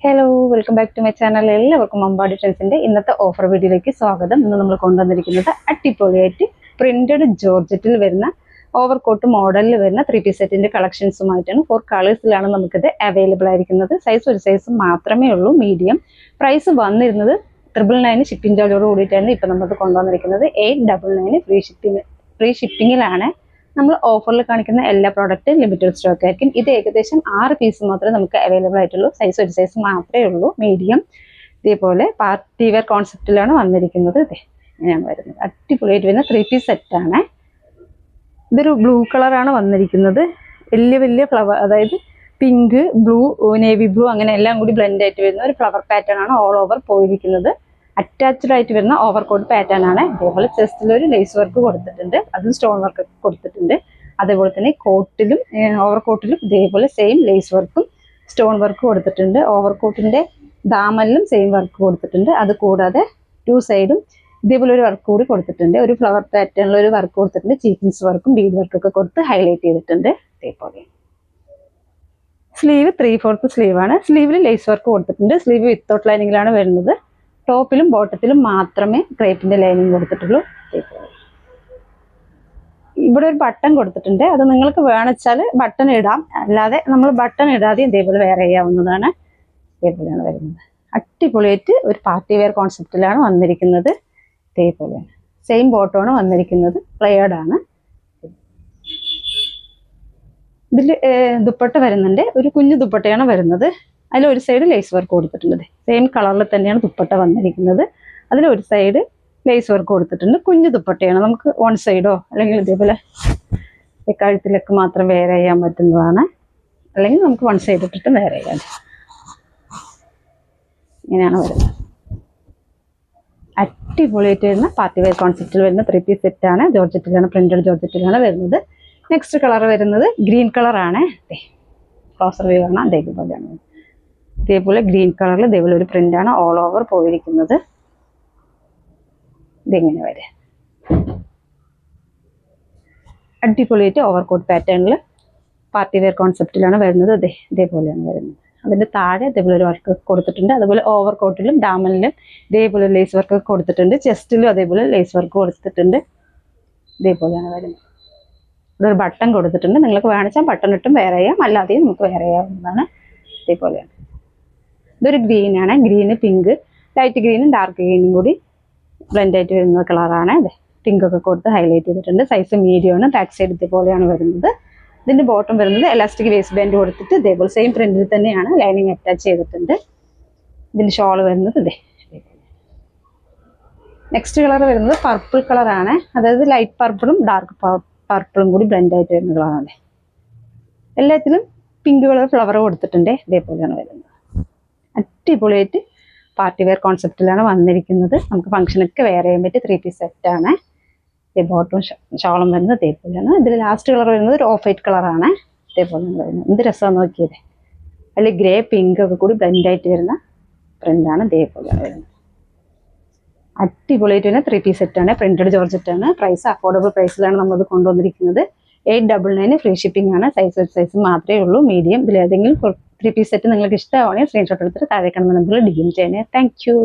Hello welcome back to my channel. എല്ലാവർക്കും അമ്പാടി ട്രെൻഡ്സിന്റെ ഇന്നത്തെ offer വീഡിയോയിലേക്ക് സ്വാഗതം. ഇന്ന് നമ്മൾ കൊണ്ടുവന്നിരിക്കുന്നത് അടിപൊളിയായിട്ട് പ്രിന്റഡ് ജോർജറ്റിൽ വരുന്ന ഓവർകോട്ട് മോഡലിൽ വരുന്ന 3 പീസ് സെറ്റിന്റെ കളക്ഷൻസുമായിട്ടാണ്. 4 കളേഴ്സിലാണ് നമുക്കിത് അവൈലബിൾ ആയിരിക്കുന്നത്. സൈസ് ഒരു സൈസ് മാത്രമേ ഉള്ളൂ, മീഡിയം. പ്രൈസ് വന്നിരുന്നത് 999 ഷിപ്പിംഗ് ചാർജോട് കൂടിയിട്ടാണ് ഇപ്പം നമ്മൾ കൊണ്ടുവന്നിരിക്കുന്നത്. 899 ഫ്രീ ഷിപ്പിങ്ങിലാണ്. നമ്മൾ ഓഫറിൽ കാണിക്കുന്ന എല്ലാ പ്രോഡക്റ്റും ലിമിറ്റഡ് സ്റ്റോക്ക് ആയിരിക്കും. ഇത് ഏകദേശം 6 പീസ് മാത്രമേ നമുക്ക് അവൈലബിൾ ആയിട്ടുള്ളൂ. സൈസ് ഒരു സൈസ് മാത്രമേ ഉള്ളൂ, മീഡിയം. ഇതേപോലെ പാർട്ടി വെയർ കോൺസെപ്റ്റിലാണ് വന്നിരിക്കുന്നത്. ഇങ്ങനെയാണ് വരുന്നത്. അടിപൊളിയായിട്ട് വരുന്ന 3 പീസ് സെറ്റാണ്. ഇതൊരു ബ്ലൂ കളറാണ് വന്നിരിക്കുന്നത്. വലിയ വലിയ ഫ്ലവർ, അതായത് പിങ്ക്, ബ്ലൂ, നേവി ബ്ലൂ അങ്ങനെ എല്ലാം കൂടി ബ്ലെൻഡ് ആയിട്ട് വരുന്ന ഒരു ഫ്ലവർ പാറ്റേൺ ആണ് ഓൾ ഓവർ പോയിരിക്കുന്നത്. അറ്റാച്ച്ഡ് ആയിട്ട് വരുന്ന ഓവർകോട്ട് പാറ്റേൺ ആണ്. അതേപോലെ ചെസ്റ്റിൽ ഒരു ലേസ് വർക്ക് കൊടുത്തിട്ടുണ്ട്, അതും സ്റ്റോൺ വർക്ക് കൊടുത്തിട്ടുണ്ട്. അതേപോലെ തന്നെ കോട്ടിലും ഓവർകോട്ടിലും ഇതേപോലെ സെയിം ലേസ് വർക്കും സ്റ്റോൺ വർക്ക് കൊടുത്തിട്ടുണ്ട്. ഓവർകോട്ടിന്റെ ദാമനിലും സെയിം വർക്ക് കൊടുത്തിട്ടുണ്ട്. അത് കൂടാതെ 2 സൈഡും ഇതേപോലെ ഒരു വർക്ക് കൂടി കൊടുത്തിട്ടുണ്ട്. ഒരു ഫ്ലവർ പാറ്റേണിൽ ഒരു വർക്ക് കൊടുത്തിട്ടുണ്ട്. ചീക്കിൻസ് വർക്കും ബീഡ് വർക്കും ഒക്കെ കൊടുത്ത് ഹൈലൈറ്റ് ചെയ്തിട്ടുണ്ട്. ഇതേപോലെ സ്ലീവ് 3/4 സ്ലീവ് ആണ്. സ്ലീവിൽ ലേസ് വർക്ക് കൊടുത്തിട്ടുണ്ട്. സ്ലീവ് വിത്തൗട്ട് ലൈനിങ്ങിലാണ് വരുന്നത്. ടോപ്പിലും ബോട്ടത്തിലും മാത്രമേ ക്രേപ്പിന്റെ ലൈനിങ് കൊടുത്തിട്ടുള്ളൂ. ഇവിടെ ഒരു ബട്ടൺ കൊടുത്തിട്ടുണ്ട്. അത് നിങ്ങൾക്ക് വേണമെച്ചാൽ ബട്ടൺ ഇടാം, അല്ലാതെ നമ്മൾ ബട്ടൺ ഇടാതെ ഇതേപോലെ വെയർ ചെയ്യാവുന്നതാണ്. ഇതേപോലെയാണ് വരുന്നത്. അടിപൊളിയായിട്ട് ഒരു പാർട്ടി വെയർ കോൺസെപ്റ്റിലാണ് വന്നിരിക്കുന്നത്. ഇതേപോലെയാണ് സെയിം ബോട്ടമാണ് വന്നിരിക്കുന്നത്. പ്ലെയർഡ് ആണ്. ഇതിൽ ദുപ്പട്ട വരുന്നുണ്ട്. ഒരു കുഞ്ഞു ദുപ്പട്ടയാണ് വരുന്നത്. അതിൽ ഒരു സൈഡ് ലേസ് വർക്ക് കൊടുത്തിട്ടുണ്ട്. സെയിം കളറിൽ തന്നെയാണ് ദുപ്പട്ട വന്നിരിക്കുന്നത്. അതിൽ ഒരു സൈഡ് ലേസ് വർക്ക് കൊടുത്തിട്ടുണ്ട്. കുഞ്ഞു ദുപ്പട്ടയാണ്. നമുക്ക് 1 സൈഡോ അല്ലെങ്കിൽ ഇതേപോലെ കഴുത്തിലൊക്കെ മാത്രം വെയർ ചെയ്യാൻ പറ്റുന്നതാണ്. അല്ലെങ്കിൽ നമുക്ക് 1 സൈഡ് ഇട്ടിട്ട് വെയർ ചെയ്യാം. ഇങ്ങനെയാണ് വരുന്നത്. അടിപൊളിയായിട്ട് വരുന്ന പാർട്ടി വെയർ കോൺസെപ്റ്റിൽ വരുന്ന 3 പീസ് സെറ്റാണ്. ജോർജറ്റിലാണ്, പ്രിന്റഡ് ജോർജറ്റിലാണ് വരുന്നത്. നെക്സ്റ്റ് കളർ വരുന്നത് ഗ്രീൻ കളറാണ്. ക്ലോസർ വ്യൂ ആണ്. അതേപോലെയാണ്. ഇതേപോലെ ഗ്രീൻ കളറിൽ ഇതേപോലെ ഒരു പ്രിന്റാണ് ഓൾ ഓവർ പോയിരിക്കുന്നത്. ഇതെങ്ങനെ വരെ അടിപൊളിയായിട്ട് ഓവർകോട്ട് പാറ്റേണിൽ പാർട്ടി വെയർ കോൺസെപ്റ്റിലാണ് വരുന്നത്. ഇതേപോലെയാണ് വരുന്നത്. അതിൻ്റെ താഴെ ഇതേപോലെ ഒരു വർക്ക് കൊടുത്തിട്ടുണ്ട്. അതുപോലെ ഓവർകോട്ടിലും ഡാമനിലും ഇതേപോലെ ലേസ് വർക്ക് കൊടുത്തിട്ടുണ്ട്. ചെസ്റ്റിലും അതേപോലെ ലേസ് വർക്ക് കൊടുത്തിട്ടുണ്ട്. ഇതേപോലെയാണ് വരുന്നത്. ഇവിടെ ഒരു ബട്ടൺ കൊടുത്തിട്ടുണ്ട്. നിങ്ങൾക്ക് വേണമെച്ചാൽ ബട്ടൺ ഇട്ടും വെയർ ചെയ്യാം, അല്ലാതെയും നമുക്ക് വെയർ ചെയ്യാവുന്നതാണ്. ഇതേപോലെയാണ്. ഇതൊരു ഗ്രീനാണ്. ഗ്രീന്, പിങ്ക്, ലൈറ്റ് ഗ്രീനും ഡാർക്ക് ഗ്രീനും കൂടി ബ്ലെൻഡ് ആയിട്ട് വരുന്ന കളറാണ്. പിങ്ക് ഒക്കെ കൊടുത്ത് ഹൈലൈറ്റ് ചെയ്തിട്ടുണ്ട്. സൈസ് മീഡിയമാണ്. ബാക്ക് സൈഡ് ഇതേപോലെയാണ് വരുന്നത്. ഇതിന്റെ ബോട്ടം വരുന്നത് എലാസ്റ്റിക് വേസ്റ്റ് ബാൻഡ് കൊടുത്തിട്ട് ഇതേപോലെ സെയിം പ്രിന്റിൽ തന്നെയാണ് ലൈനിങ് അറ്റാച്ച് ചെയ്തിട്ടുണ്ട്. ഇതിന്റെ ഷോൾ വരുന്നത് നെക്സ്റ്റ് കളർ വരുന്നത് പർപ്പിൾ കളറാണ്. അതായത് ലൈറ്റ് പർപ്പിളും ഡാർക്ക് പർപ്പിളും കൂടി ബ്ലെൻഡ് ആയിട്ട് വരുന്ന കളറാണ്. എല്ലാത്തിലും പിങ്ക് കളർ ഫ്ലവർ കൊടുത്തിട്ടുണ്ട്. ഇതേപോലെയാണ് വരുന്നത്. അടിപൊളിയായിട്ട് പാർട്ടി വെയർ കോൺസെപ്റ്റിലാണ് വന്നിരിക്കുന്നത്. നമുക്ക് ഫംഗ്ഷനൊക്കെ വെയർ ചെയ്യാൻ പറ്റിയ 3 പീസ് സെറ്റാണ്. ബോട്ടും ഷോളും വരുന്നത് ഇതേപോലെയാണ്. ഇതിൽ ലാസ്റ്റ് കളർ വരുന്നത് ഒരു ഓഫ് വൈറ്റ് കളറാണ്. ഇതേപോലെയാണ് വരുന്നത്. എന്ത് രസമാണെന്ന് നോക്കിയത്. അതിൽ ഗ്രേ, പിങ്ക് ഒക്കെ കൂടി ബ്ലെൻഡ് ആയിട്ട് വരുന്ന പ്രിന്റാണ്. ഇതേപോലെയാണ് വരുന്നത്. അടിപൊളിയായിട്ട് വരുന്ന 3 പീസ് സെറ്റാണ്. പ്രിന്റഡ് ജോർജറ്റാണ്. പ്രൈസ് അഫോർഡബിൾ പ്രൈസിലാണ് നമ്മളത് കൊണ്ടുവന്നിരിക്കുന്നത്. 899 ഫ്രീ ഷിപ്പിംഗ് ആണ്. സൈസ് മാത്രമേ ഉള്ളൂ, മീഡിയം. ഇതിലേതെങ്കിലും 3 പീസ് സെറ്റ് നിങ്ങൾക്ക് ഇഷ്ടമാണെങ്കിൽ സ്ക്രീൻഷോട്ട് എടുത്തിട്ട് താഴെ കാണുന്ന നമ്പറിൽ DM ചെയ്യണേ. Thank you.